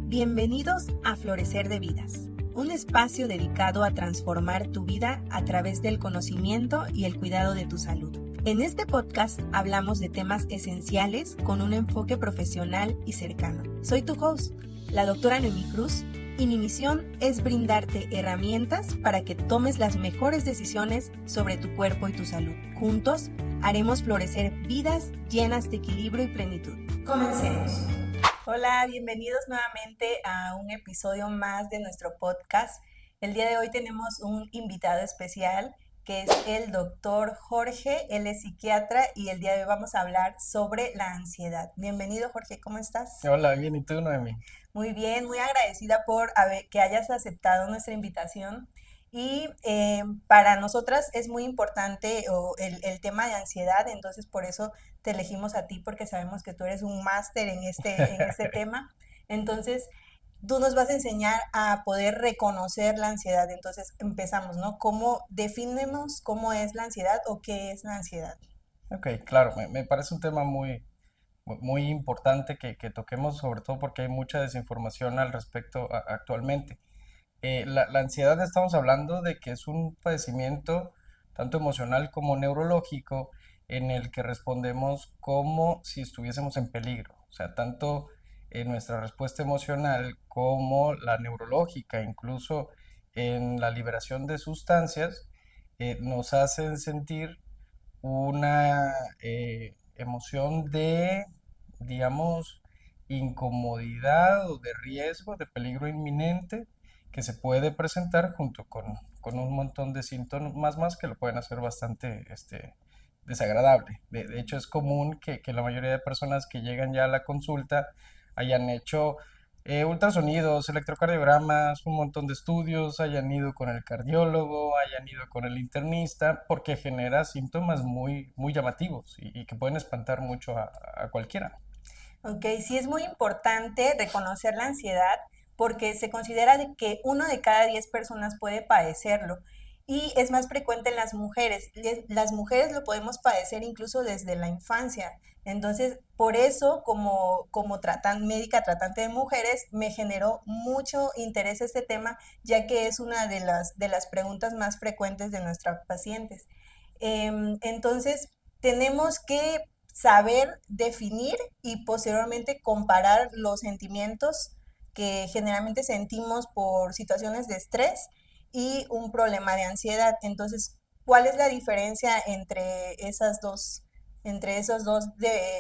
Bienvenidos a Florecer de Vidas, un espacio dedicado a transformar tu vida a través del conocimiento y el cuidado de tu salud. En este podcast hablamos de temas esenciales con un enfoque profesional y cercano. Soy tu host, la doctora Noemí Cruz, y mi misión es brindarte herramientas para que tomes las mejores decisiones sobre tu cuerpo y tu salud. Juntos haremos florecer vidas llenas de equilibrio y plenitud. Comencemos. Hola, bienvenidos nuevamente a un episodio más de nuestro podcast. El día de hoy tenemos un invitado especial que es el doctor Jorge. Él es psiquiatra y el día de hoy vamos a hablar sobre la ansiedad. Bienvenido, Jorge, ¿cómo estás? Hola, bien, ¿y tú, Noemi? Muy bien, muy agradecida por que hayas aceptado nuestra invitación. Y para nosotras es muy importante el tema de ansiedad, entonces por eso te elegimos a ti, porque sabemos que tú eres un máster en este tema. Entonces, tú nos vas a enseñar a poder reconocer la ansiedad. Entonces, empezamos, ¿no? ¿Cómo definimos cómo es la ansiedad o qué es la ansiedad? Ok, claro, me parece un tema muy importante que toquemos, sobre todo porque hay mucha desinformación al respecto actualmente. La ansiedad estamos hablando de que es un padecimiento tanto emocional como neurológico en el que respondemos como si estuviésemos en peligro. O sea, tanto nuestra respuesta emocional como la neurológica, incluso en la liberación de sustancias, nos hacen sentir una emoción de, digamos, incomodidad o de riesgo, de peligro inminente que se puede presentar junto con un montón de síntomas más que lo pueden hacer bastante desagradable. De hecho, es común que la mayoría de personas que llegan ya a la consulta hayan hecho ultrasonidos, electrocardiogramas, un montón de estudios, hayan ido con el cardiólogo, hayan ido con el internista, porque genera síntomas muy llamativos y que pueden espantar mucho a cualquiera. Ok, sí es muy importante reconocer la ansiedad porque se considera de que uno de cada 10 personas puede padecerlo y es más frecuente en las mujeres. Las mujeres lo podemos padecer incluso desde la infancia. Entonces, por eso, como médica tratante de mujeres, me generó mucho interés este tema, ya que es una de las preguntas más frecuentes de nuestras pacientes. Entonces, tenemos que saber definir y posteriormente comparar los sentimientos que generalmente sentimos por situaciones de estrés y un problema de ansiedad. Entonces, ¿cuál es la diferencia entre esos dos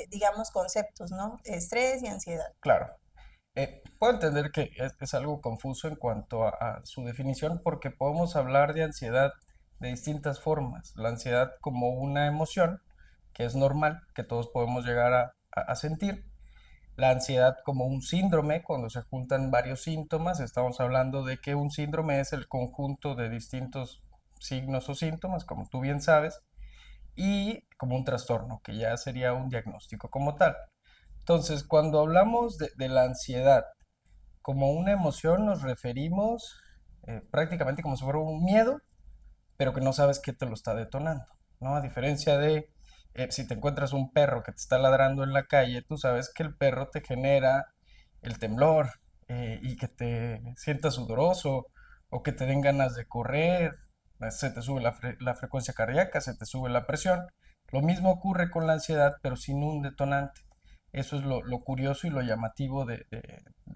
digamos, conceptos, ¿no? Estrés y ansiedad. Claro. Puedo entender que es algo confuso en cuanto a su definición porque podemos hablar de ansiedad de distintas formas. La ansiedad como una emoción que es normal, que todos podemos llegar a sentir. La ansiedad como un síndrome, cuando se juntan varios síntomas, estamos hablando de que un síndrome es el conjunto de distintos signos o síntomas, como tú bien sabes, y como un trastorno, que ya sería un diagnóstico como tal. Entonces, cuando hablamos de la ansiedad como una emoción, nos referimos prácticamente como si fuera un miedo, pero que no sabes qué te lo está detonando, ¿no? A diferencia de si te encuentras un perro que te está ladrando en la calle, tú sabes que el perro te genera el temblor y que te sientas sudoroso o que te den ganas de correr, se te sube la frecuencia cardíaca, se te sube la presión. Lo mismo ocurre con la ansiedad, pero sin un detonante. Eso es lo curioso y lo llamativo de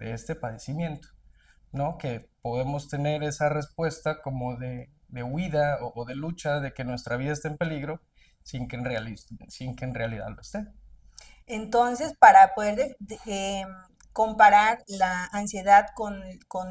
este padecimiento, ¿no? Que podemos tener esa respuesta como de huida o de lucha de que nuestra vida esté en peligro sin que en realidad lo esté. Entonces, para poder comparar la ansiedad con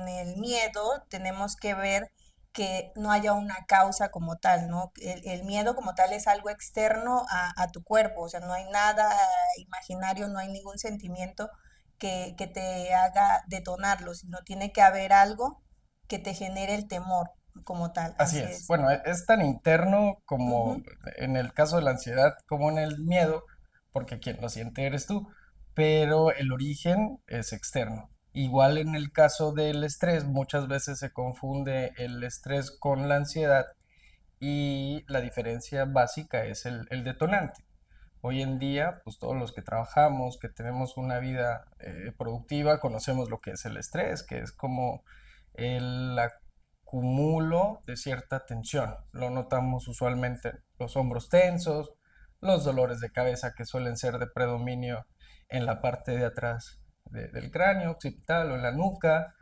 el miedo, tenemos que ver que no haya una causa como tal, ¿no? El miedo como tal es algo externo a tu cuerpo, o sea, no hay nada imaginario, no hay ningún sentimiento que te haga detonarlo, sino tiene que haber algo que te genere el temor como tal, Así así es. es. Bueno, es tan interno como Ujú. en el caso de la ansiedad, como en el miedo, porque quien lo siente eres tú, pero el origen es externo. Igual en el caso del estrés, muchas veces se confunde el estrés con la ansiedad y la diferencia básica es el detonante. Hoy en día, pues todos los que trabajamos, que tenemos una vida productiva, conocemos lo que es el estrés, que es como el acumulo de cierta tensión. Lo notamos usualmente en los hombros tensos, los dolores de cabeza que suelen ser de predominio en la parte de atrás del cráneo occipital o en la nuca,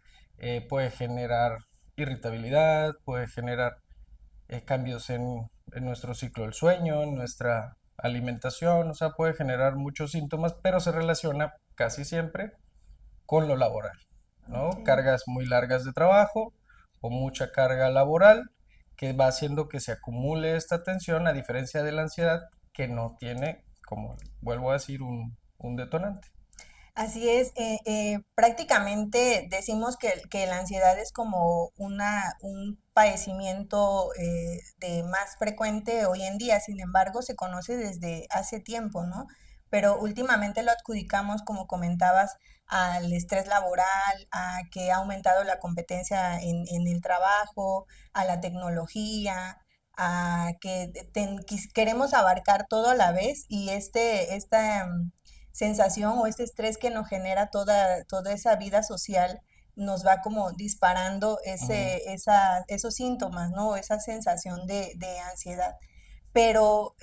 puede generar irritabilidad, puede generar cambios en nuestro ciclo del sueño, en nuestra alimentación, o sea, puede generar muchos síntomas, pero se relaciona casi siempre con lo laboral, ¿no? Ok. Cargas muy largas de trabajo o mucha carga laboral que va haciendo que se acumule esta tensión, a diferencia de la ansiedad que no tiene, como vuelvo a decir, un detonante. Así es, prácticamente decimos que la ansiedad es como un padecimiento de más frecuente hoy en día, sin embargo, se conoce desde hace tiempo, ¿no? Pero últimamente lo adjudicamos, como comentabas, al estrés laboral, a que ha aumentado la competencia en el trabajo, a la tecnología, a que queremos abarcar todo a la vez y esta sensación o este estrés que nos genera toda esa vida social nos va como disparando Mm, esos síntomas, ¿no? Esa sensación de ansiedad. Pero,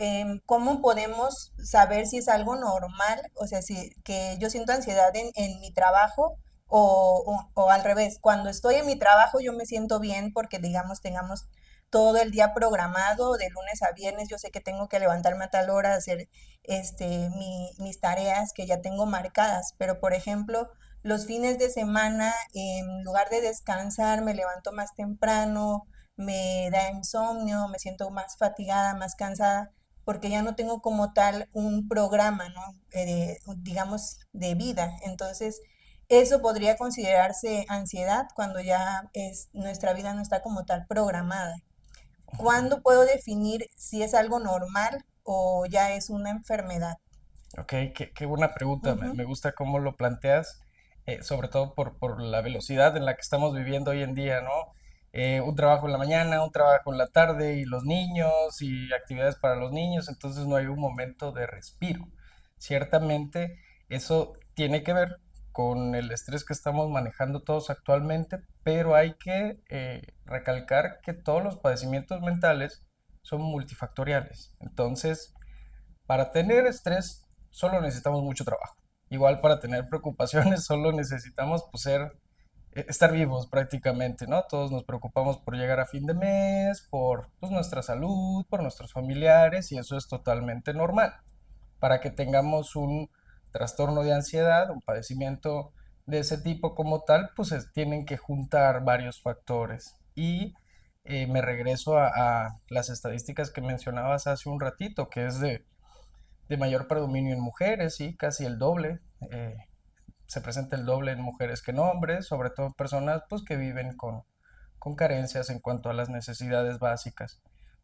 ¿cómo podemos saber si es algo normal? O sea, si que yo siento ansiedad en mi trabajo o al revés, cuando estoy en mi trabajo yo me siento bien porque, digamos, tengamos todo el día programado de lunes a viernes, yo sé que tengo que levantarme a tal hora, hacer mis tareas que ya tengo marcadas, pero por ejemplo, los fines de semana, en lugar de descansar, me levanto más temprano, me da insomnio, me siento más fatigada, más cansada, porque ya no tengo como tal un programa, ¿no? Digamos, de vida. Entonces, eso podría considerarse ansiedad cuando ya nuestra vida no está como tal programada. ¿Cuándo puedo definir si es algo normal o ya es una enfermedad? ok, qué buena pregunta, Ujú. me gusta cómo lo planteas, sobre todo por la velocidad en la que estamos viviendo hoy en día, ¿no? Un trabajo en la mañana, un trabajo en la tarde y los niños y actividades para los niños, entonces no hay un momento de respiro. Ciertamente eso tiene que ver con el estrés que estamos manejando todos actualmente, pero hay que recalcar que todos los padecimientos mentales son multifactoriales. Entonces, para tener estrés solo necesitamos mucho trabajo. Igual para tener preocupaciones solo necesitamos pues, estar vivos prácticamente, ¿no? Todos nos preocupamos por llegar a fin de mes, por pues, nuestra salud, por nuestros familiares y eso es totalmente normal. Para que tengamos un trastorno de ansiedad, un padecimiento de ese tipo como tal, pues tienen que juntar varios factores. Y me regreso a las estadísticas que mencionabas hace un ratito, que es de mayor predominio en mujeres, sí, casi el doble. Se presenta el doble en mujeres que en hombres, sobre todo personas pues, que viven con carencias en cuanto a las necesidades básicas,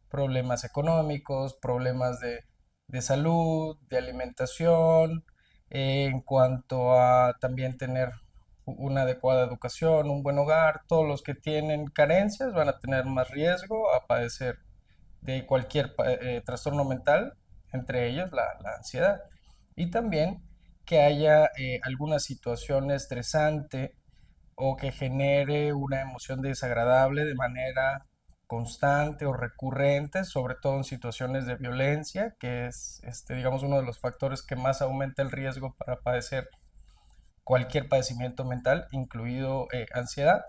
problemas económicos, problemas de salud, de alimentación, en cuanto a también tener una adecuada educación, un buen hogar, todos los que tienen carencias van a tener más riesgo a padecer de cualquier trastorno mental, entre ellos la ansiedad. Y también que haya alguna situación estresante o que genere una emoción desagradable de manera constante o recurrente, sobre todo en situaciones de violencia, que es, digamos, uno de los factores que más aumenta el riesgo para padecer cualquier padecimiento mental, incluido ansiedad.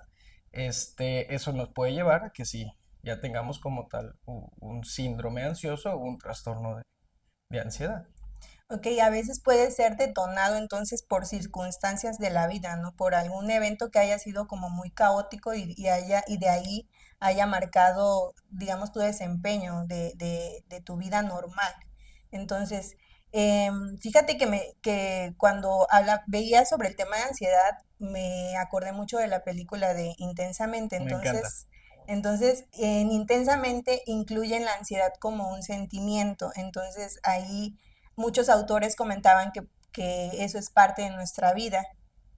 Eso nos puede llevar a que sí, ya tengamos como tal un síndrome ansioso o un trastorno de ansiedad. Ok, a veces puede ser detonado entonces por circunstancias de la vida, ¿no? Por algún evento que haya sido como muy caótico y de ahí haya marcado, digamos, tu desempeño de tu vida normal. Entonces, fíjate que cuando veía sobre el tema de ansiedad, me acordé mucho de la película de Intensamente. Me encanta. Entonces, en Intensamente incluyen la ansiedad como un sentimiento. Entonces, ahí muchos autores comentaban que eso es parte de nuestra vida.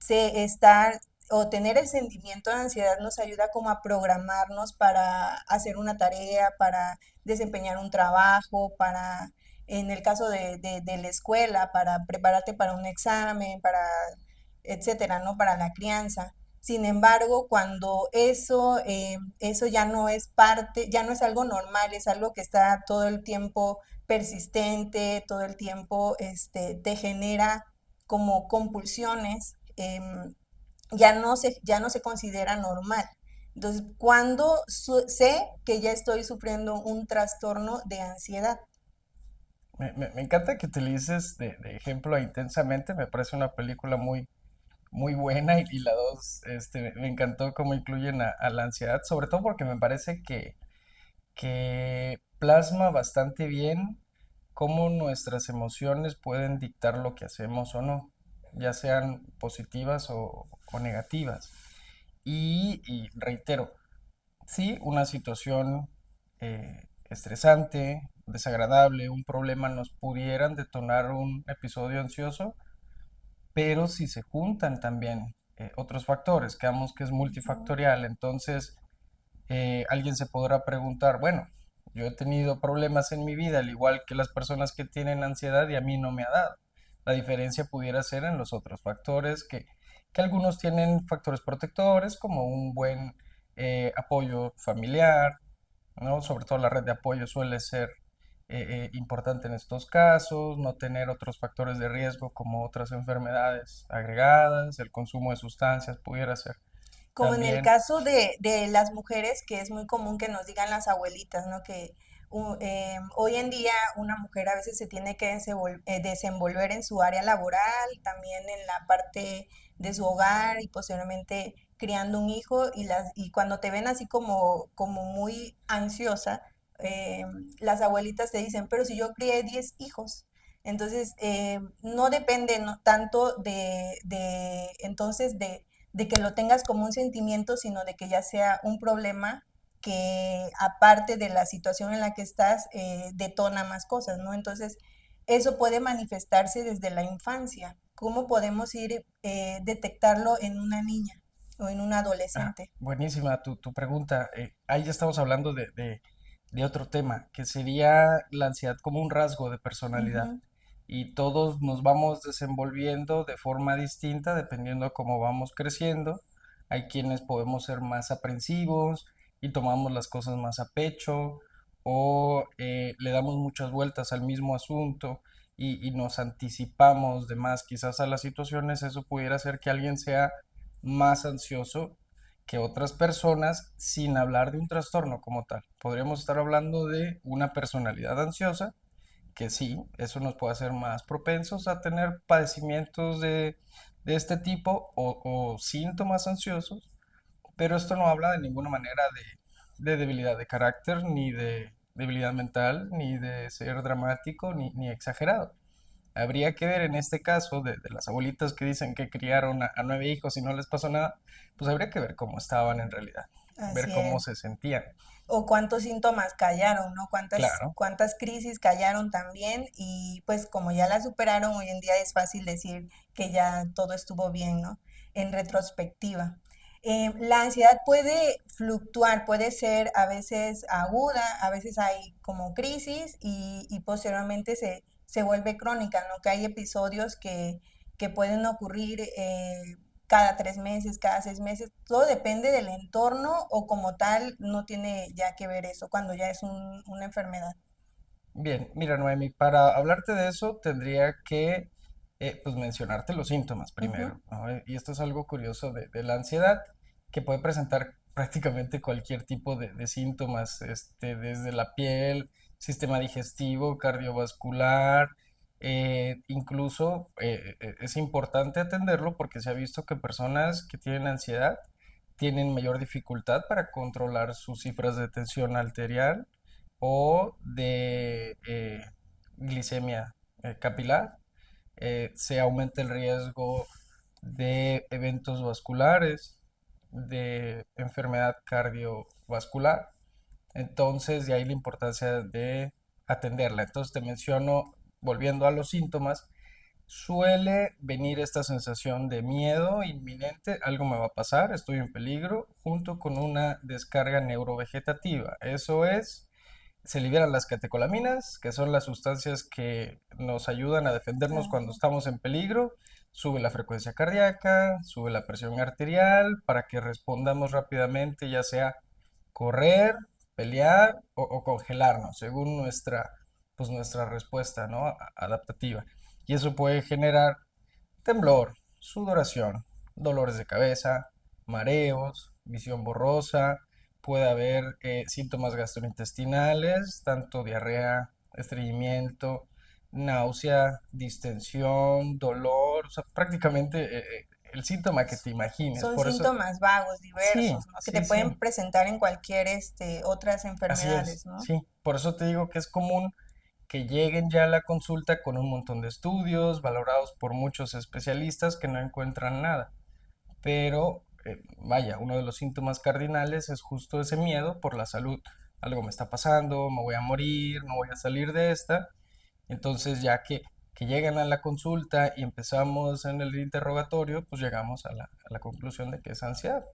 Estar o tener el sentimiento de ansiedad nos ayuda como a programarnos para hacer una tarea, para desempeñar un trabajo, para en el caso de la escuela, para prepararte para un examen, para, etcétera, ¿no? Para la crianza. Sin embargo, cuando eso ya no es parte, ya no es algo normal, es algo que está todo el tiempo persistente, todo el tiempo te genera como compulsiones, ya no se considera normal. Entonces, cuando sé que ya estoy sufriendo un trastorno de ansiedad. Me encanta que utilices de ejemplo a Intensamente, me parece una película muy buena y la dos, me encantó cómo incluyen a la ansiedad, sobre todo porque me parece que plasma bastante bien cómo nuestras emociones pueden dictar lo que hacemos o no, ya sean positivas o negativas. Y reitero, sí, una situación estresante, desagradable, un problema nos pudieran detonar un episodio ansioso, pero si se juntan también otros factores, que vemos que es Ujú. multifactorial, entonces alguien se podrá preguntar, bueno, yo he tenido problemas en mi vida, al igual que las personas que tienen ansiedad y a mí no me ha dado. La diferencia pudiera ser en los otros factores, que algunos tienen factores protectores, como un buen apoyo familiar, ¿no? Sobre todo la red de apoyo suele ser importante en estos casos, no tener otros factores de riesgo como otras enfermedades agregadas, el consumo de sustancias pudiera ser Como en el también. caso de las mujeres, que es muy común que nos digan las abuelitas, ¿no? Que hoy en día una mujer a veces se tiene que desenvolver en su área laboral, también en la parte de su hogar y posteriormente criando un hijo y cuando te ven así como muy ansiosa, eh, las abuelitas te dicen, pero si yo crié 10 hijos. Entonces, no depende tanto entonces de que lo tengas como un sentimiento, sino de que ya sea un problema que aparte de la situación en la que estás, detona más cosas, ¿no? Entonces, eso puede manifestarse desde la infancia. ¿Cómo podemos ir detectarlo en una niña o en un adolescente? Buenísima tu pregunta. Ahí ya estamos hablando de otro tema, que sería la ansiedad como un rasgo de personalidad. Ujú. Y todos nos vamos desenvolviendo de forma distinta dependiendo de cómo vamos creciendo. Hay quienes podemos ser más aprensivos y tomamos las cosas más a pecho o le damos muchas vueltas al mismo asunto y nos anticipamos de más quizás a las situaciones. Eso pudiera hacer que alguien sea más ansioso que otras personas sin hablar de un trastorno como tal. Podríamos estar hablando de una personalidad ansiosa, que sí, eso nos puede hacer más propensos a tener padecimientos de este tipo o síntomas ansiosos, pero esto no habla de ninguna manera de debilidad de carácter, ni de debilidad mental, ni de ser dramático, ni exagerado. Habría que ver en este caso de las abuelitas que dicen que criaron a 9 hijos y no les pasó nada, pues habría que ver cómo estaban en realidad, ver Así cómo es. se sentían. O cuántos síntomas callaron, ¿no? Claro, Cuántas crisis callaron también y pues como ya la superaron, hoy en día es fácil decir que ya todo estuvo bien, ¿no? En retrospectiva. La ansiedad puede fluctuar, puede ser a veces aguda, a veces hay como crisis y posteriormente se vuelve crónica, ¿no? Que hay episodios que pueden ocurrir cada 3 meses, cada 6 meses, todo depende del entorno o como tal no tiene ya que ver eso cuando ya es una enfermedad. bien, mira Noemi, para hablarte de eso tendría que pues mencionarte los síntomas Ujú. primero, ¿no? Y esto es algo curioso de la ansiedad, que puede presentar prácticamente cualquier tipo de síntomas, desde la piel, sistema digestivo, cardiovascular, incluso es importante atenderlo porque se ha visto que personas que tienen ansiedad tienen mayor dificultad para controlar sus cifras de tensión arterial o de glicemia capilar. Se aumenta el riesgo de eventos vasculares, de enfermedad cardiovascular. Entonces, de ahí la importancia de atenderla. Entonces, te menciono, volviendo a los síntomas, suele venir esta sensación de miedo inminente, algo me va a pasar, estoy en peligro, junto con una descarga neurovegetativa. Eso es se liberan las catecolaminas, que son las sustancias que nos ayudan a defendernos cuando Ah, estamos en peligro. Sube la frecuencia cardíaca, sube la presión arterial para que respondamos rápidamente, ya sea correr, pelear o congelarnos, según nuestra respuesta, ¿no? Adaptativa. Y eso puede generar temblor, sudoración, dolores de cabeza, mareos, visión borrosa, puede haber síntomas gastrointestinales, tanto diarrea, estreñimiento, náusea, distensión, dolor, o sea, prácticamente el síntoma que te imagines. son Por eso, síntomas vagos, sí, diversos, ¿no? Que te sí, sí, pueden presentar en cualquier, otras así es, enfermedades, ¿no? sí. Por eso te digo que es común que lleguen ya a la consulta con un montón de estudios valorados por muchos especialistas que no encuentran nada. Pero, vaya, uno de los síntomas cardinales es justo ese miedo por la salud. Algo me está pasando, me voy a morir, no voy a salir de esta. Entonces, ya que llegan a la consulta y empezamos en el interrogatorio, pues llegamos a la conclusión de que es ansiedad.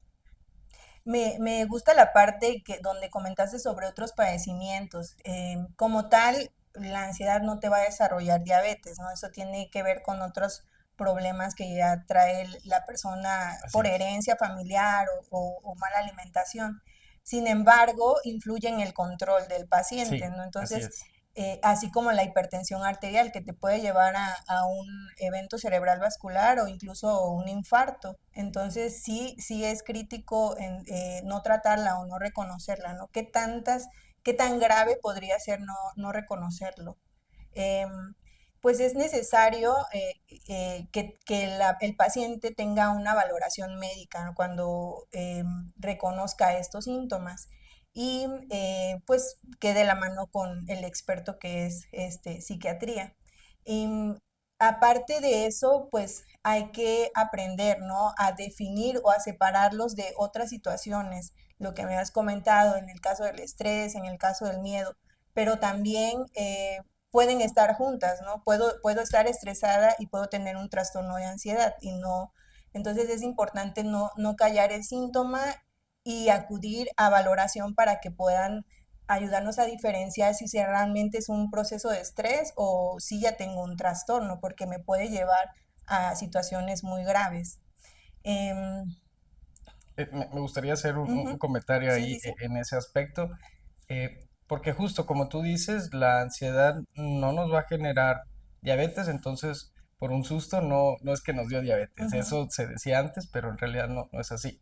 Me gusta la parte donde comentaste sobre otros padecimientos. Como tal, la ansiedad no te va a desarrollar diabetes, ¿no? Eso tiene que ver con otros problemas que ya trae la persona Así por es. herencia familiar o mala alimentación. Sin embargo, influye en el control del paciente, Sí, ¿no? así Entonces, es. así como la hipertensión arterial que te puede llevar a un evento cerebral vascular o incluso un infarto. Entonces sí es crítico no tratarla o no reconocerla, ¿no? Qué tan grave podría ser no reconocerlo? Em, pues es necesario que el paciente tenga una valoración médica, ¿no? Cuando reconozca estos síntomas y pues quede la mano con el experto que es psiquiatría. Y, aparte de eso, pues hay que aprender, ¿no? A definir o a separarlos de otras situaciones, lo que me has comentado en el caso del estrés, en el caso del miedo, pero también pueden estar juntas, ¿no? Puedo estar estresada y puedo tener un trastorno de ansiedad y no, entonces es importante no callar el síntoma y acudir a valoración para que puedan ayudarnos a diferenciar si realmente es un proceso de estrés o si ya tengo un trastorno, porque me puede llevar a situaciones muy graves. Em, Me gustaría hacer un Ujú, comentario sí, ahí sí, sí. en ese aspecto, porque justo como tú dices, la ansiedad no nos va a generar diabetes, entonces por un susto no es que nos dio diabetes, Ujú. eso se decía antes, pero en realidad no es así.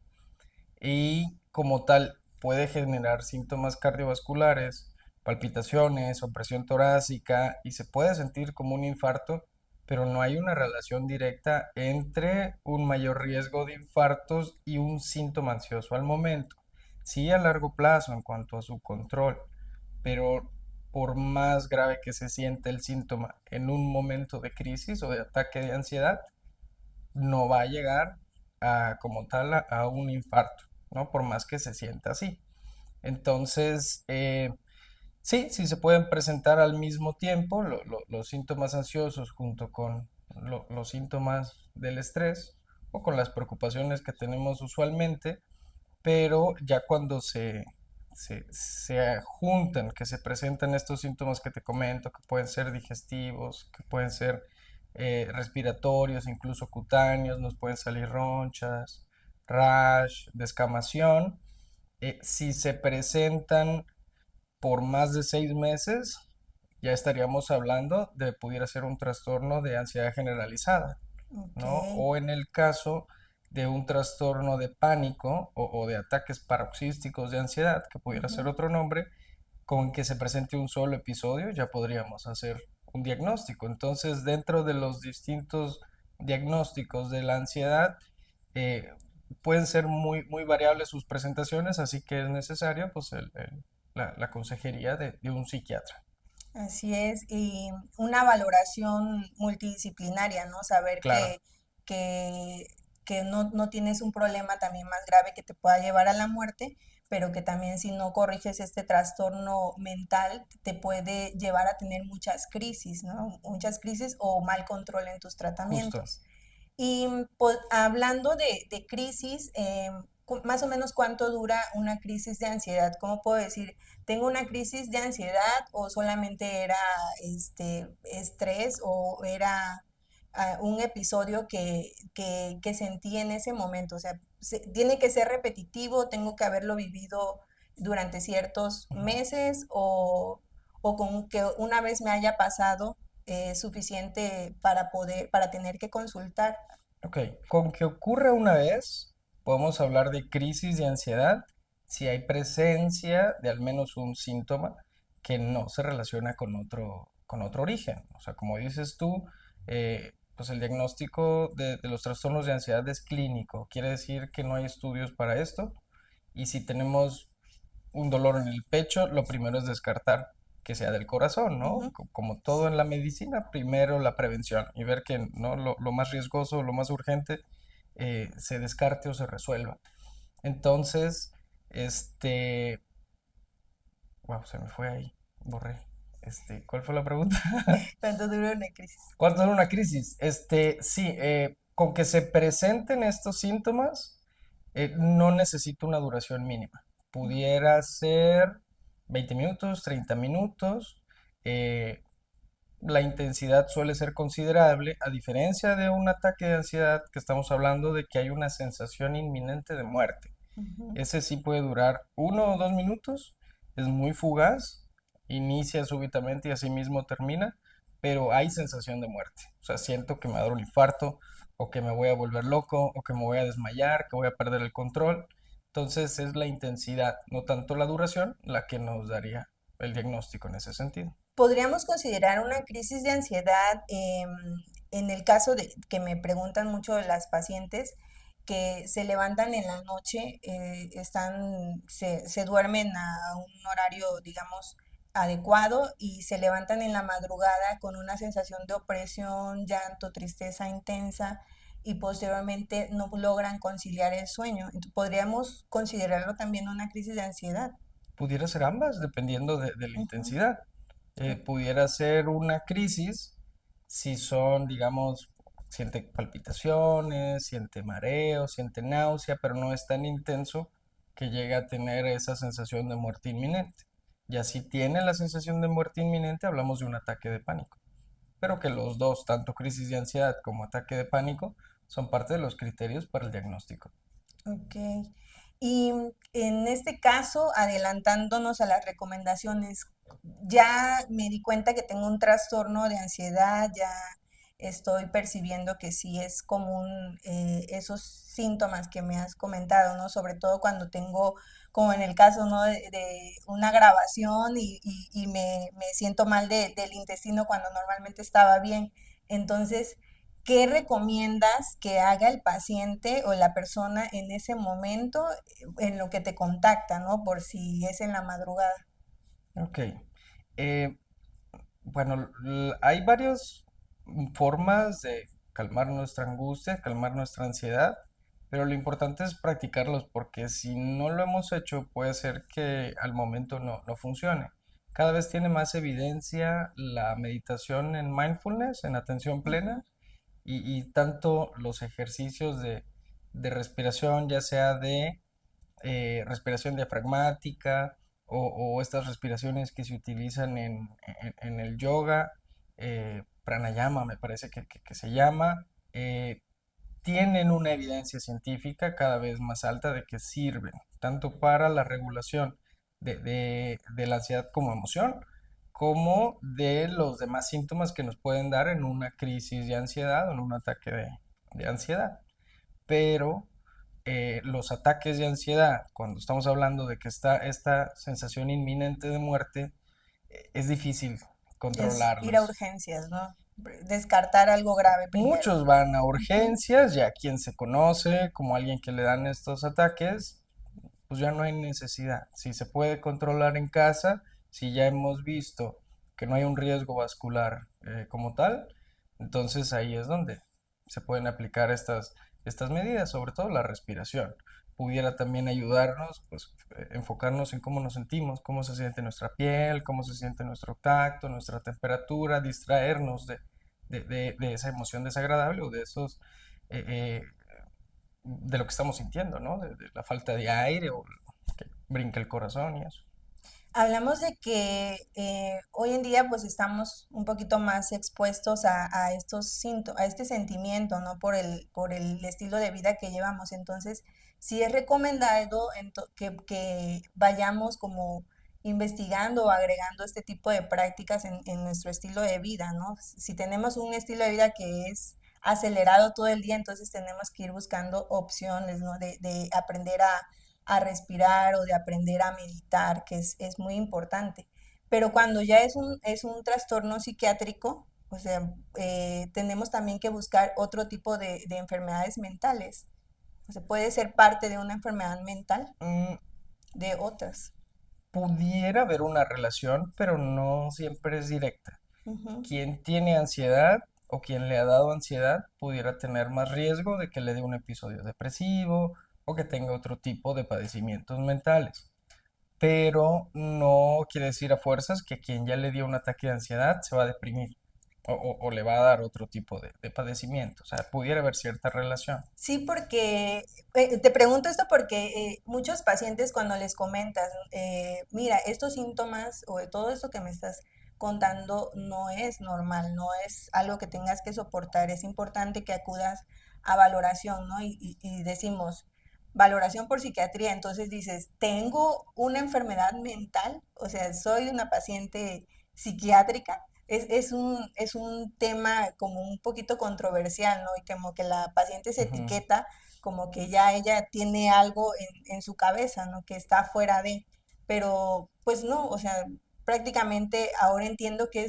Y como tal puede generar síntomas cardiovasculares, palpitaciones, opresión torácica y se puede sentir como un infarto, pero no hay una relación directa entre un mayor riesgo de infartos y un síntoma ansioso al momento. Sí a largo plazo en cuanto a su control, pero por más grave que se siente el síntoma en un momento de crisis o de ataque de ansiedad, no va a llegar como tal a un infarto, ¿no? Por más que se sienta así. Entonces, sí, sí se pueden presentar al mismo tiempo los síntomas ansiosos junto con los síntomas del estrés o con las preocupaciones que tenemos usualmente, pero ya cuando se juntan, que se presentan estos síntomas que te comento, que pueden ser digestivos, que pueden ser respiratorios, incluso cutáneos, nos pueden salir ronchas, rash, descamación. Si se presentan por más de 6 meses, ya estaríamos hablando de pudiera ser un trastorno de ansiedad generalizada, Ok. ¿no? O en el caso de un trastorno de pánico o de ataques paroxísticos de ansiedad, que pudiera ser Ujú. otro nombre, con que se presente un solo episodio, ya podríamos hacer un diagnóstico. Entonces, dentro de los distintos diagnósticos de la ansiedad, eh, pueden ser muy variables sus presentaciones, así que es necesario pues, la consejería de un psiquiatra. Así es, y una valoración multidisciplinaria, ¿no? Saber Claro, que, que no tienes un problema también más grave que te pueda llevar a la muerte, pero que también si no corriges este trastorno mental te puede llevar a tener muchas crisis, ¿no? Muchas crisis o mal control en tus justo. tratamientos. Y hablando de crisis, más o menos cuánto dura una crisis de ansiedad. ¿Cómo puedo decir? ¿Tengo una crisis de ansiedad o solamente era estrés o era un episodio que sentí en ese momento? O sea, ¿tiene que ser repetitivo? ¿Tengo que haberlo vivido durante ciertos Ujú. meses o con que una vez me haya pasado suficiente para tener que consultar? Ok, con que ocurra una vez, podemos hablar de crisis de ansiedad si hay presencia de al menos un síntoma que no se relaciona con otro origen. O sea, como dices tú, pues el diagnóstico de los trastornos de ansiedad es clínico. Quiere decir que no hay estudios para esto. Y si tenemos un dolor en el pecho, lo primero es descartar que sea del corazón, ¿no? Ujú. Como todo en la medicina, primero la prevención y ver que no lo más riesgoso, lo más urgente, se descarte o se resuelva. Entonces, wow, se me fue ahí, borré. ¿Cuál fue la pregunta? ¿Cuánto dura una crisis? ¿Cuánto es una crisis? Sí, con que se presenten estos síntomas, no necesita una duración mínima. Pudiera ser 20 minutos, 30 minutos. eh, la intensidad suele ser considerable, a diferencia de un ataque de ansiedad que estamos hablando de que hay una sensación inminente de muerte. Ujú. Ese sí puede durar 1 o 2 minutos, es muy fugaz, inicia súbitamente y así mismo termina, pero hay sensación de muerte. O sea, siento que me va a dar un infarto, o que me voy a volver loco, o que me voy a desmayar, que voy a perder el control. Entonces es la intensidad, no tanto la duración, la que nos daría el diagnóstico en ese sentido. ¿Podríamos considerar una crisis de ansiedad en el caso de que me preguntan mucho las pacientes que se levantan en la noche, se duermen a un horario, digamos, adecuado y se levantan en la madrugada con una sensación de opresión, llanto, tristeza intensa y posteriormente no logran conciliar el sueño? Podríamos considerarlo también una crisis de ansiedad. Pudiera ser ambas, dependiendo de la Ujú. intensidad. Pudiera ser una crisis si son, digamos, siente palpitaciones, siente mareo, siente náusea, pero no es tan intenso que llegue a tener esa sensación de muerte inminente. Y así tiene la sensación de muerte inminente, hablamos de un ataque de pánico. Pero que los dos, tanto crisis de ansiedad como ataque de pánico, son parte de los criterios para el diagnóstico. Ok. Y en este caso, adelantándonos a las recomendaciones, ya me di cuenta que tengo un trastorno de ansiedad, ya estoy percibiendo que sí es común esos síntomas que me has comentado, ¿no? Sobre todo cuando tengo, como en el caso, ¿no? De una grabación y me siento mal del intestino cuando normalmente estaba bien. Entonces, ¿qué recomiendas que haga el paciente o la persona en ese momento en lo que te contacta, ¿no? Por si es en la madrugada. Ok. Eh, Bueno, hay varias formas de calmar nuestra angustia, calmar nuestra ansiedad, pero lo importante es practicarlos porque si no lo hemos hecho puede ser que al momento no funcione. Cada vez tiene más evidencia la meditación en mindfulness, en atención Ujú. plena, y tanto los ejercicios de respiración, ya sea de respiración diafragmática o estas respiraciones que se utilizan en el yoga, pranayama me parece que se llama, tienen una evidencia científica cada vez más alta de que sirven tanto para la regulación de la ansiedad como emoción, como de los demás síntomas que nos pueden dar en una crisis de ansiedad o en un ataque de ansiedad. Pero los ataques de ansiedad, cuando estamos hablando de que está esta sensación inminente de muerte, es difícil Es ir a controlarlos. urgencias, ¿no? Descartar algo grave primero. Muchos van a Ujú. urgencias, ya quien se conoce como alguien que le dan estos ataques, pues ya no hay necesidad. Si se puede controlar en casa, si ya hemos visto que no hay un riesgo vascular como tal, entonces ahí es donde se pueden aplicar estas medidas, sobre todo la respiración. Pudiera también ayudarnos, pues, enfocarnos en cómo nos sentimos, cómo se siente nuestra piel, cómo se siente nuestro tacto, nuestra temperatura, distraernos de esa emoción desagradable o de esos eh, eh, de lo que estamos sintiendo, ¿no? De la falta de aire o que brinca el corazón y eso. Hablamos de que hoy en día pues estamos un poquito más expuestos a estos a este sentimiento, ¿no? Por el estilo de vida que llevamos. Entonces, sí es recomendado que vayamos como investigando o agregando este tipo de prácticas en nuestro estilo de vida, ¿no? Si tenemos un estilo de vida que es acelerado todo el día, entonces tenemos que ir buscando opciones, ¿no? De aprender a respirar o de aprender a meditar, que es muy importante. Pero cuando ya es un trastorno psiquiátrico, o sea, tenemos también que buscar otro tipo de enfermedades mentales. O sea, puede ser parte de una enfermedad mental Mm, de otras. pudiera haber una relación, pero no siempre es directa. Ujú, Quien tiene ansiedad o quien le ha dado ansiedad pudiera tener más riesgo de que le dé un episodio depresivo o que tenga otro tipo de padecimientos mentales. Pero no quiere decir a fuerzas que quien ya le dio un ataque de ansiedad se va a deprimir o le va a dar otro tipo de padecimiento. O sea, pudiera haber cierta relación. sí, porque te pregunto esto porque muchos pacientes cuando les comentas, mira, estos síntomas o todo esto que me estás contando no es normal, no es algo que tengas que soportar, es importante que acudas a valoración, ¿no? Y decimos, valoración por psiquiatría, entonces dices, tengo una enfermedad mental, o sea, soy una paciente psiquiátrica. Es un tema como un poquito controversial, ¿no? Y como que la paciente se Ujú. etiqueta como que ya ella tiene algo en su cabeza, ¿no? Que está fuera de, pero pues no, o sea, prácticamente ahora entiendo que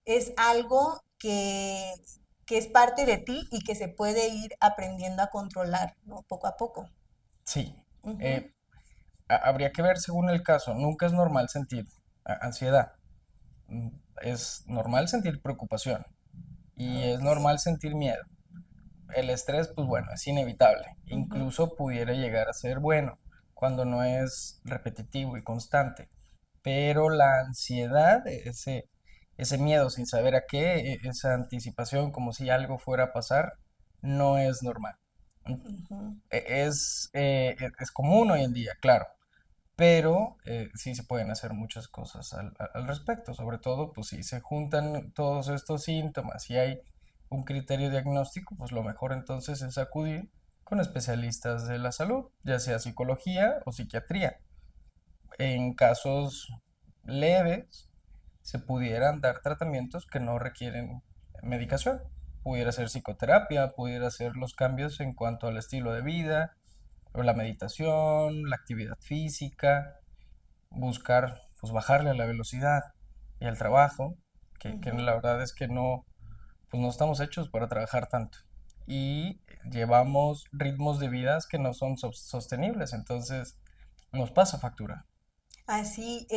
es algo que es parte de ti y que se puede ir aprendiendo a controlar, ¿no? Poco a poco. Sí. Ujú, Eh, habría que ver según el caso. Nunca es normal sentir ansiedad. Mm, Es normal sentir preocupación y es ok. normal sentir miedo. El estrés, pues bueno, es inevitable. Ujú, Incluso pudiera llegar a ser bueno cuando no es repetitivo y constante. Pero la ansiedad, ese miedo sin saber a qué, esa anticipación como si algo fuera a pasar, no es normal. Mm, ujú. es común hoy en día, claro, pero sí se pueden hacer muchas cosas al respecto, sobre todo pues si se juntan todos estos síntomas y hay un criterio diagnóstico, pues lo mejor entonces es acudir con especialistas de la salud, ya sea psicología o psiquiatría. En casos leves se pudieran dar tratamientos que no requieren medicación. Pudiera ser psicoterapia, pudiera ser los cambios en cuanto al estilo de vida, o la meditación, la actividad física, buscar pues bajarle a la velocidad y al trabajo, que Ujú. la verdad es que no, pues no estamos hechos para trabajar tanto. Y llevamos ritmos de vidas que no son sostenibles, entonces nos pasa factura. Así,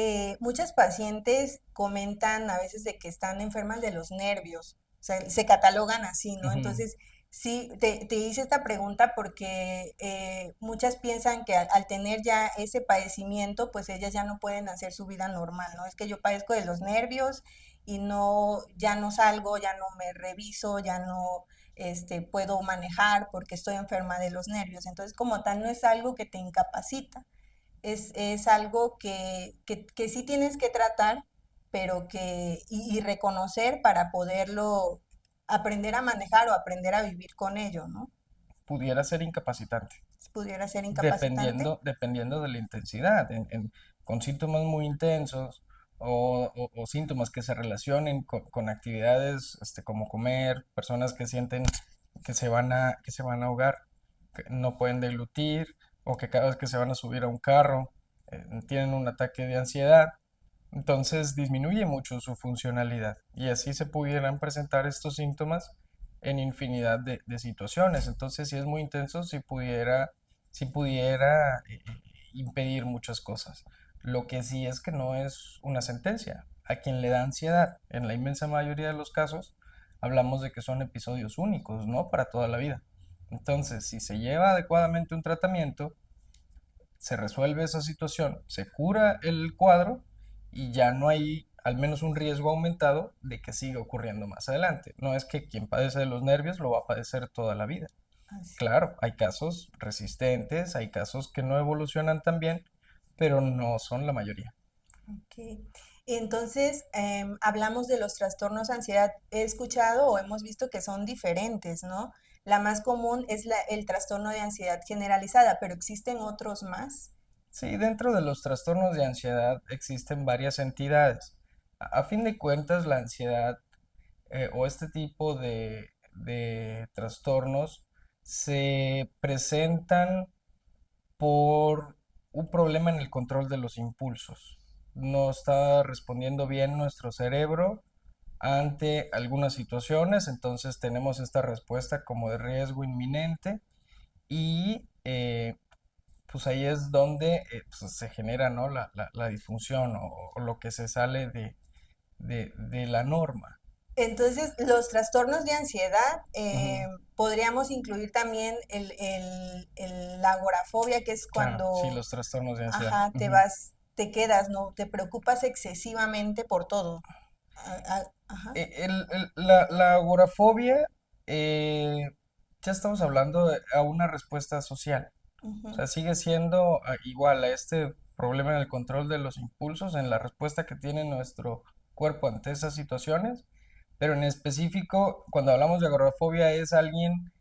muchas pacientes comentan a veces de que están enfermas de los nervios, o sea, se catalogan así, ¿no? Ujú, Entonces, sí, te hice esta pregunta porque muchas piensan que al tener ya ese padecimiento, pues ellas ya no pueden hacer su vida normal, ¿no? Es que yo padezco de los nervios y no, ya no salgo, ya no me reviso, ya no, puedo manejar porque estoy enferma de los nervios. Entonces, como tal, no es algo que te incapacita, es algo que sí tienes que tratar, pero y reconocer para poderlo aprender a manejar o aprender a vivir con ello, ¿no? pudiera ser incapacitante, Pudiera ser incapacitante. dependiendo de la intensidad, con síntomas muy intensos o síntomas que se relacionen con actividades como comer, personas que sienten que se van a ahogar, que no pueden deglutir o que cada vez que se van a subir a un carro tienen un ataque de ansiedad. Entonces disminuye mucho su funcionalidad y así se pudieran presentar estos síntomas en infinidad de situaciones. Entonces, si es muy intenso, si pudiera impedir muchas cosas. Lo que sí es que no es una sentencia. A quien le da ansiedad, en la inmensa mayoría de los casos, hablamos de que son episodios únicos, ¿no? Para toda la vida. Entonces, si se lleva adecuadamente un tratamiento, se resuelve esa situación, se cura el cuadro y ya no hay al menos un riesgo aumentado de que siga ocurriendo más adelante. No es que quien padece de los nervios lo va a padecer toda la vida. Así. Claro, hay casos resistentes, hay casos que no evolucionan tan bien, pero no son la mayoría. Ok. Entonces, hablamos de los trastornos de ansiedad. He escuchado o hemos visto que son diferentes, ¿no? La más común es el trastorno de ansiedad generalizada, pero existen otros más. Sí, dentro de los trastornos de ansiedad existen varias entidades. A fin de cuentas, la ansiedad o este tipo de trastornos se presentan por un problema en el control de los impulsos. No está respondiendo bien nuestro cerebro ante algunas situaciones, entonces tenemos esta respuesta como de riesgo inminente y pues ahí es donde pues, se genera, ¿no? la disfunción o lo que se sale de la norma. Entonces, los trastornos de ansiedad, Ujú. podríamos incluir también la agorafobia, que es Claro, sí, cuando, los trastornos de ansiedad. ajá, te Ujú. vas, te quedas, ¿no? Te preocupas excesivamente por todo. Ajá. La agorafobia, eh, ya estamos hablando a una respuesta social. O Ujú. sea, sigue siendo igual a este problema en el control de los impulsos, en la respuesta que tiene nuestro cuerpo ante esas situaciones, pero en específico, cuando hablamos de agorafobia, es alguien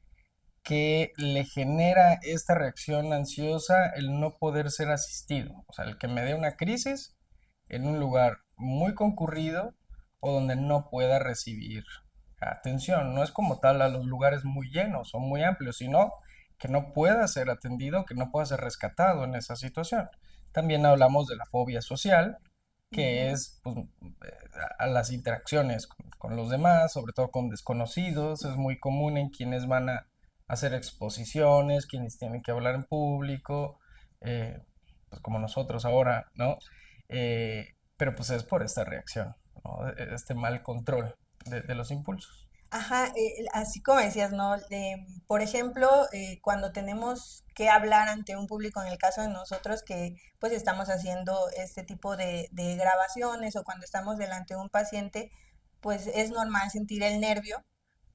que le genera esta reacción ansiosa el no poder ser asistido. O sea, el que me dé una crisis en un lugar muy concurrido o donde no pueda recibir atención. No es como tal a los lugares muy llenos o muy amplios, sino que no pueda ser atendido, que no pueda ser rescatado en esa situación. También hablamos de la fobia social, que Ujú. es pues, a las interacciones con los demás, sobre todo con desconocidos. Es muy común en quienes van a hacer exposiciones, quienes tienen que hablar en público, eh, pues como nosotros ahora, ¿no? Pero pues es por esta reacción, ¿no? Este mal control de los impulsos. Ajá, así como decías, ¿no? Por ejemplo, cuando tenemos que hablar ante un público, en el caso de nosotros que pues estamos haciendo este tipo de grabaciones o cuando estamos delante de un paciente, pues es normal sentir el nervio,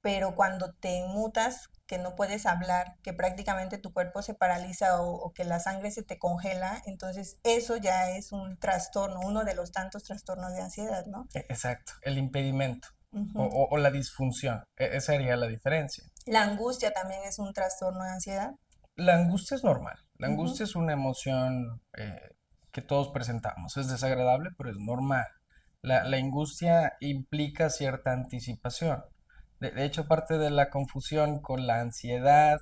pero cuando te mutas, que no puedes hablar, que prácticamente tu cuerpo se paraliza o que la sangre se te congela, entonces eso ya es un trastorno, uno de los tantos trastornos de ansiedad, ¿no? Exacto, el impedimento Ujú. o la disfunción, esa sería la diferencia. La angustia también es un trastorno de ansiedad. La angustia es normal, la Ujú. angustia es una emoción que todos presentamos, es desagradable, pero es normal. La angustia implica cierta anticipación. De hecho, parte de la confusión con la ansiedad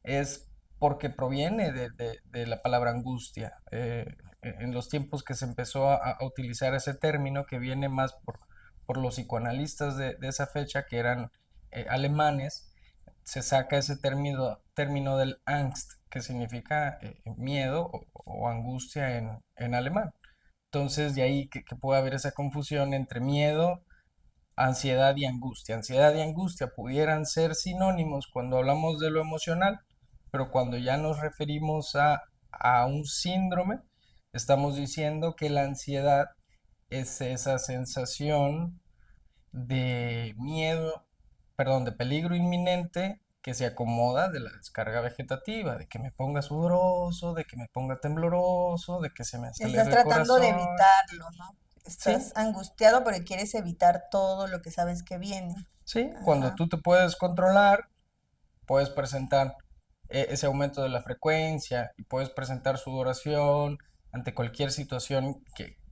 es porque proviene de la palabra angustia. En los tiempos que se empezó a utilizar ese término, que viene más por los psicoanalistas de esa fecha, que eran alemanes, se saca ese término del Angst, que significa miedo o angustia en alemán. Entonces, de ahí que puede haber esa confusión entre miedo, ansiedad y angustia. Ansiedad y angustia pudieran ser sinónimos cuando hablamos de lo emocional, pero cuando ya nos referimos a un síndrome, estamos diciendo que la ansiedad es esa sensación de miedo, perdón, de peligro inminente que se acomoda de la descarga vegetativa, de que me ponga sudoroso, de que me ponga tembloroso, de que se me Estás acelere el tratando de corazón. evitarlo, ¿no? Sí, Estás angustiado porque quieres evitar todo lo que sabes que viene. sí, cuando Ajá. tú te puedes controlar, puedes presentar ese aumento de la frecuencia y puedes presentar sudoración ante cualquier situación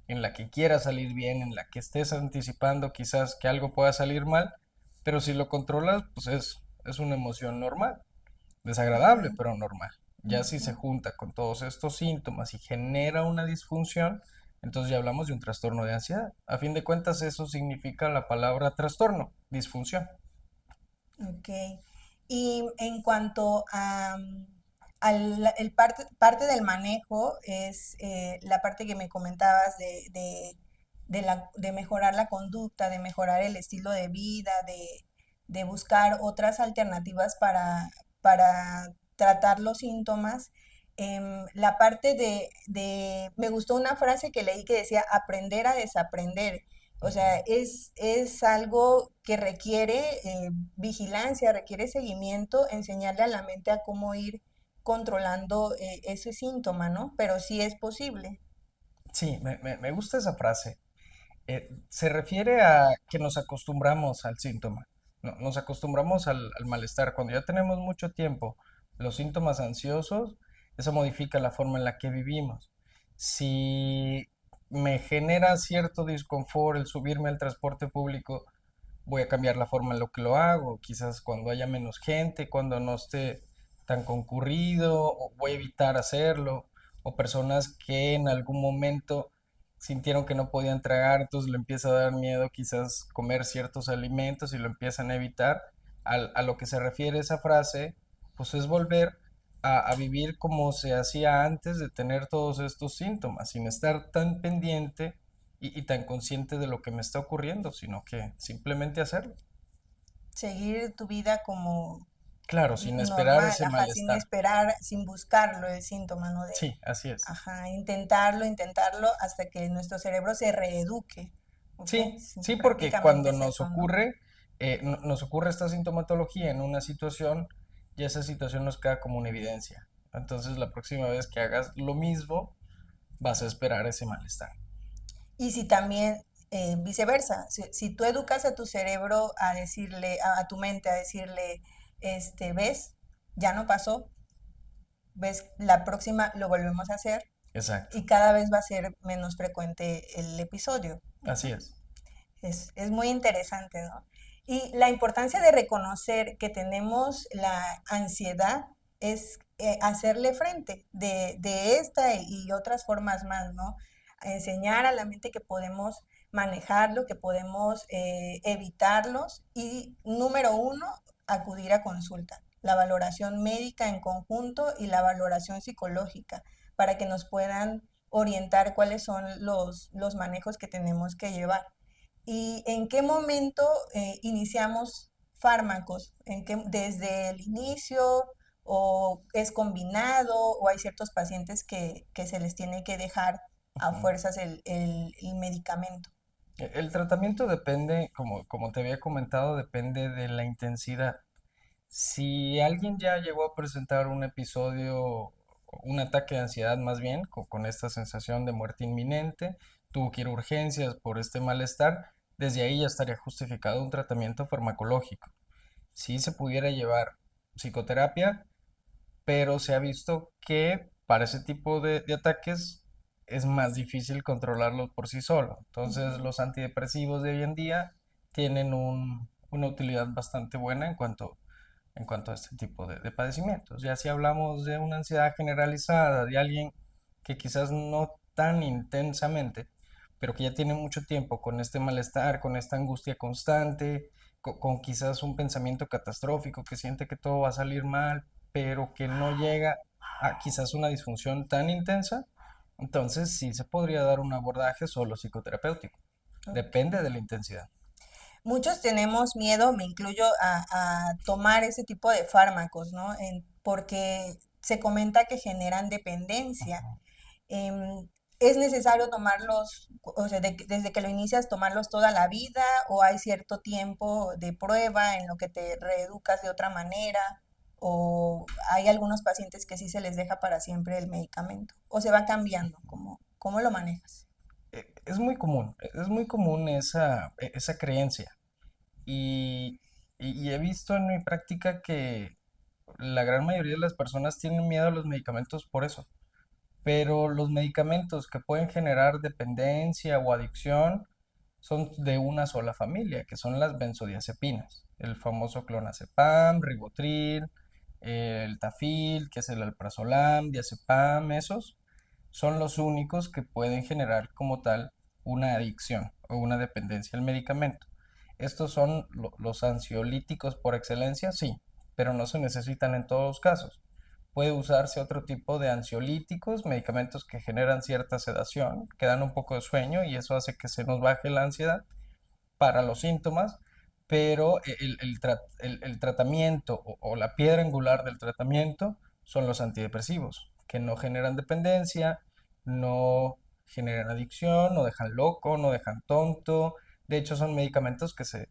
en la que quieras salir bien, en la que estés anticipando quizás que algo pueda salir mal, pero si lo controlas, pues es una emoción normal, desagradable, Ajá. pero normal. Ya si se Ujú. junta con todos estos síntomas y genera una disfunción, entonces ya hablamos de un trastorno de ansiedad. A fin de cuentas, eso significa la palabra trastorno, disfunción. Ok. Y en cuanto a parte del manejo, es la parte que me comentabas de mejorar la conducta, de mejorar el estilo de vida, de buscar otras alternativas para tratar los síntomas. La parte me gustó una frase que leí que decía aprender a desaprender. O sea, es algo que requiere vigilancia, requiere seguimiento, enseñarle a la mente a cómo ir controlando ese síntoma, ¿no? Pero sí es posible. Sí, me gusta esa frase. Se refiere a que nos acostumbramos al síntoma, nos acostumbramos al malestar. Cuando ya tenemos mucho tiempo los síntomas ansiosos, eso modifica la forma en la que vivimos. Si me genera cierto disconfort el subirme al transporte público, voy a cambiar la forma en lo que lo hago, quizás cuando haya menos gente, cuando no esté tan concurrido, o voy a evitar hacerlo, o personas que en algún momento sintieron que no podían tragar, entonces le empieza a dar miedo quizás comer ciertos alimentos y lo empiezan a evitar. A lo que se refiere esa frase, pues es volver a vivir como se hacía antes de tener todos estos síntomas, sin estar tan pendiente y tan consciente de lo que me está ocurriendo, sino que simplemente hacerlo. Seguir tu vida como Claro, sin esperar normal, ese ajá, sin malestar. esperar, sin buscarlo el síntoma, ¿no? De, Sí, así es. ajá, intentarlo hasta que nuestro cerebro se reeduque, ¿ok? Sí, Sí, sí, porque prácticamente cuando es nos eso, ¿no? ocurre, nos ocurre esta sintomatología en una situación, ya esa situación nos queda como una evidencia. Entonces, la próxima vez que hagas lo mismo, vas a esperar ese malestar. Y si también viceversa, si tú educas a tu cerebro a decirle, a tu mente a decirle, ves, ya no pasó, ves, la próxima lo volvemos a hacer Exacto, y cada vez va a ser menos frecuente el episodio. así Ujú. es. Es muy interesante, ¿no? Y la importancia de reconocer que tenemos la ansiedad es hacerle frente de esta y otras formas más, ¿no? Enseñar a la mente que podemos manejarlo, que podemos evitarlos y número uno, acudir a consulta. La valoración médica en conjunto y la valoración psicológica para que nos puedan orientar cuáles son los manejos que tenemos que llevar. ¿Y en qué momento iniciamos fármacos? ¿Desde el inicio o es combinado o hay ciertos pacientes que se les tiene que dejar a Ujú. fuerzas el medicamento? El tratamiento depende, como te había comentado, depende de la intensidad. Si alguien ya llegó a presentar un episodio, un ataque de ansiedad más bien, con esta sensación de muerte inminente, tuvo que ir a urgencias por este malestar, desde ahí ya estaría justificado un tratamiento farmacológico. Sí se pudiera llevar psicoterapia, pero se ha visto que para ese tipo de ataques es más difícil controlarlos por sí solo. Entonces Ujú. los antidepresivos de hoy en día tienen una utilidad bastante buena en cuanto a este tipo de padecimientos. Ya si hablamos de una ansiedad generalizada, de alguien que quizás no tan intensamente, pero que ya tiene mucho tiempo con este malestar, con esta angustia constante, con quizás un pensamiento catastrófico, que siente que todo va a salir mal, pero que no llega a quizás una disfunción tan intensa, entonces sí se podría dar un abordaje solo psicoterapéutico. Ok. Depende de la intensidad. Muchos tenemos miedo, me incluyo, a tomar ese tipo de fármacos, ¿no? Porque se comenta que generan dependencia. em, ¿Es necesario tomarlos, o sea, desde que lo inicias, tomarlos toda la vida o hay cierto tiempo de prueba en lo que te reeducas de otra manera? ¿O hay algunos pacientes que sí se les deja para siempre el medicamento? ¿O se va cambiando? ¿Cómo lo manejas? Es muy común esa creencia. Y, y he visto en mi práctica que la gran mayoría de las personas tienen miedo a los medicamentos por eso. Pero los medicamentos que pueden generar dependencia o adicción son de una sola familia, que son las benzodiazepinas. El famoso clonazepam, ribotril, el tafil, que es el alprazolam, diazepam, esos son los únicos que pueden generar como tal una adicción o una dependencia al medicamento. Estos son los ansiolíticos por excelencia, sí, pero no se necesitan en todos los casos. Puede usarse otro tipo de ansiolíticos, medicamentos que generan cierta sedación, que dan un poco de sueño y eso hace que se nos baje la ansiedad para los síntomas, pero el tratamiento o la piedra angular del tratamiento son los antidepresivos, que no generan dependencia, no generan adicción, no dejan loco, no dejan tonto, De hecho, son medicamentos que se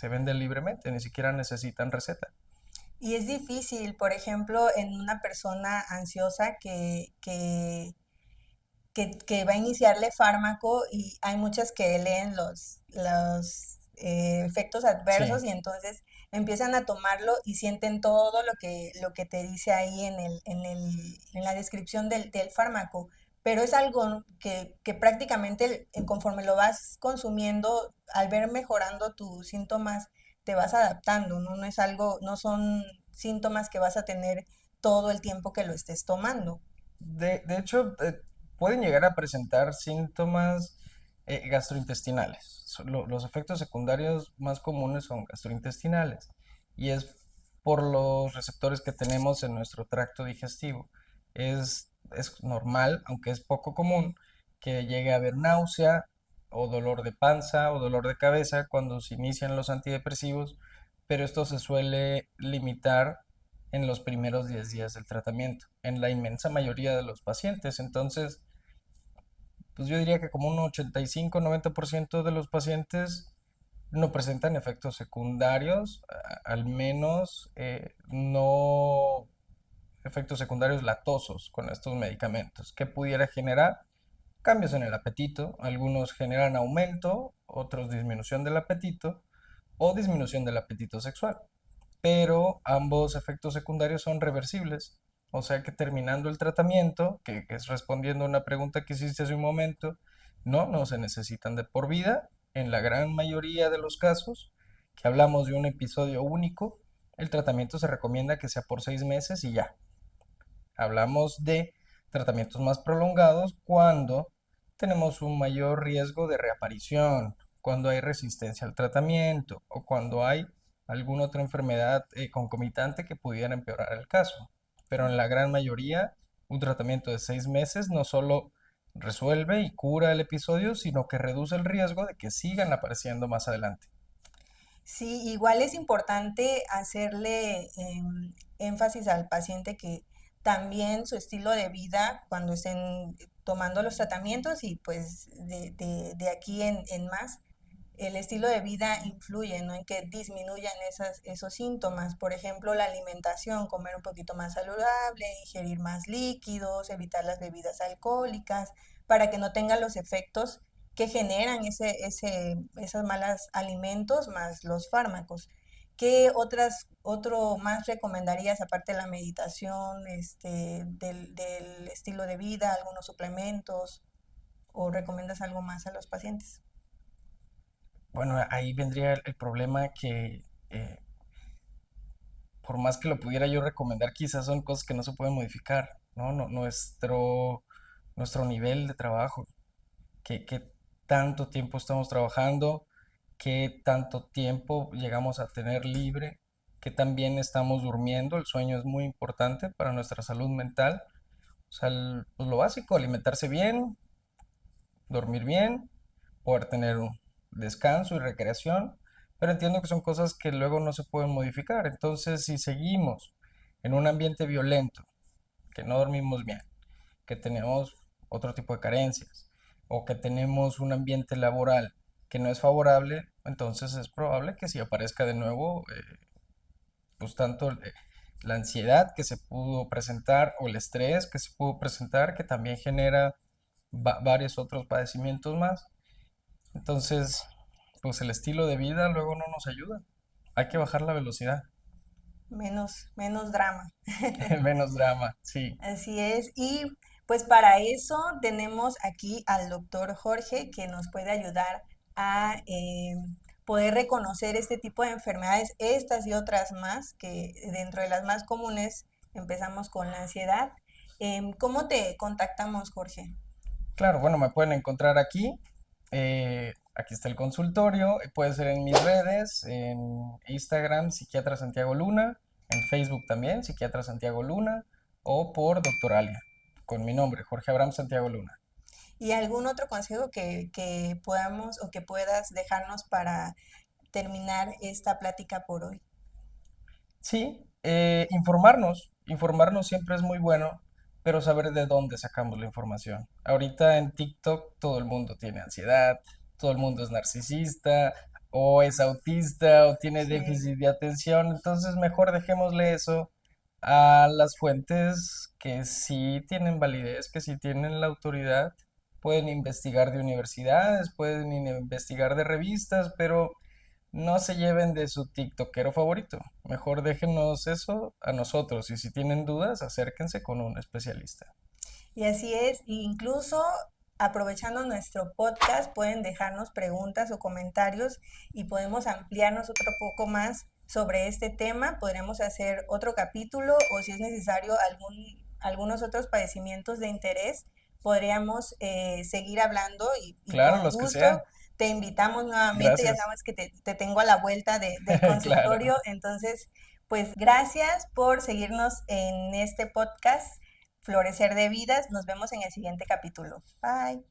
venden libremente, ni siquiera necesitan receta. Y es difícil, por ejemplo, en una persona ansiosa que va a iniciarle fármaco y hay muchas que leen los efectos adversos Sí, y entonces empiezan a tomarlo y sienten todo lo que te dice ahí en la descripción del fármaco. Pero es algo que prácticamente conforme lo vas consumiendo, al ver mejorando tus síntomas, te vas adaptando, ¿no? No es algo, no son síntomas que vas a tener todo el tiempo que lo estés tomando. de hecho, pueden llegar a presentar síntomas gastrointestinales. Los efectos secundarios más comunes son gastrointestinales y es por los receptores que tenemos en nuestro tracto digestivo. Es normal, aunque es poco común, que llegue a haber náusea o dolor de panza o dolor de cabeza cuando se inician los antidepresivos, pero esto se suele limitar en los primeros 10 días del tratamiento, en la inmensa mayoría de los pacientes. Entonces, pues yo diría que como un 85-90% de los pacientes no presentan efectos secundarios, al menos no efectos secundarios latosos con estos medicamentos, que pudiera generar cambios en el apetito. Algunos generan aumento, otros disminución del apetito o disminución del apetito sexual, pero ambos efectos secundarios son reversibles. O sea que terminando el tratamiento, que es respondiendo a una pregunta que hiciste hace un momento, no se necesitan de por vida. En la gran mayoría de los casos, que hablamos de un episodio único, el tratamiento se recomienda que sea por 6 meses y ya. Hablamos de tratamientos más prolongados cuando tenemos un mayor riesgo de reaparición, cuando hay resistencia al tratamiento o cuando hay alguna otra enfermedad concomitante que pudiera empeorar el caso. Pero en la gran mayoría, un tratamiento de 6 meses no solo resuelve y cura el episodio, sino que reduce el riesgo de que sigan apareciendo más adelante. Sí, igual es importante hacerle énfasis al paciente que también su estilo de vida cuando estén tomando los tratamientos y pues de aquí en más, el estilo de vida influye, ¿no? En que disminuyan esos síntomas. Por ejemplo, la alimentación, comer un poquito más saludable, ingerir más líquidos, evitar las bebidas alcohólicas, para que no tengan los efectos que generan esos malos alimentos más los fármacos. ¿Qué otro más recomendarías aparte de la meditación, del estilo de vida, algunos suplementos o recomiendas algo más a los pacientes? Bueno, ahí vendría el problema que por más que lo pudiera yo recomendar, quizás son cosas que no se pueden modificar, ¿no? Nuestro nivel de trabajo, qué tanto tiempo estamos trabajando, qué tanto tiempo llegamos a tener libre, qué tan bien estamos durmiendo. El sueño es muy importante para nuestra salud mental. O sea, pues lo básico, alimentarse bien, dormir bien, poder tener un descanso y recreación, pero entiendo que son cosas que luego no se pueden modificar. Entonces, si seguimos en un ambiente violento, que no dormimos bien, que tenemos otro tipo de carencias, o que tenemos un ambiente laboral que no es favorable, entonces es probable que si aparezca de nuevo, pues tanto la ansiedad que se pudo presentar o el estrés que se pudo presentar, que también genera varios otros padecimientos más. Entonces, pues el estilo de vida luego no nos ayuda. Hay que bajar la velocidad. Menos drama. Menos drama, sí. Así es. Y pues para eso tenemos aquí al doctor Jorge que nos puede ayudar a poder reconocer este tipo de enfermedades, estas y otras más, que dentro de las más comunes empezamos con la ansiedad. ¿Cómo te contactamos, Jorge? Claro, bueno, me pueden encontrar aquí. Aquí está el consultorio. Puede ser en mis redes, en Instagram, Psiquiatra Santiago Luna, en Facebook también, Psiquiatra Santiago Luna, o por Doctoralia, con mi nombre, Jorge Abraham Santiago Luna. ¿Y algún otro consejo que podamos o que puedas dejarnos para terminar esta plática por hoy? Sí, informarnos siempre es muy bueno, pero saber de dónde sacamos la información. Ahorita en TikTok todo el mundo tiene ansiedad, todo el mundo es narcisista, o es autista, o tiene Sí. déficit de atención. Entonces, mejor dejémosle eso a las fuentes que sí tienen validez, que sí tienen la autoridad. Pueden investigar de universidades, pueden investigar de revistas, pero no se lleven de su TikTokero favorito. Mejor déjenos eso a nosotros y si tienen dudas, acérquense con un especialista. Y así es, e incluso aprovechando nuestro podcast, pueden dejarnos preguntas o comentarios y podemos ampliarnos otro poco más sobre este tema. Podremos hacer otro capítulo o si es necesario algunos otros padecimientos de interés, podríamos seguir hablando y Claro, con los que gusto sean. te invitamos nuevamente. Ya Gracias. sabes que te tengo a la vuelta del consultorio, Claro. entonces, pues gracias por seguirnos en este podcast. Florecer de Vidas. Nos vemos en el siguiente capítulo. Bye.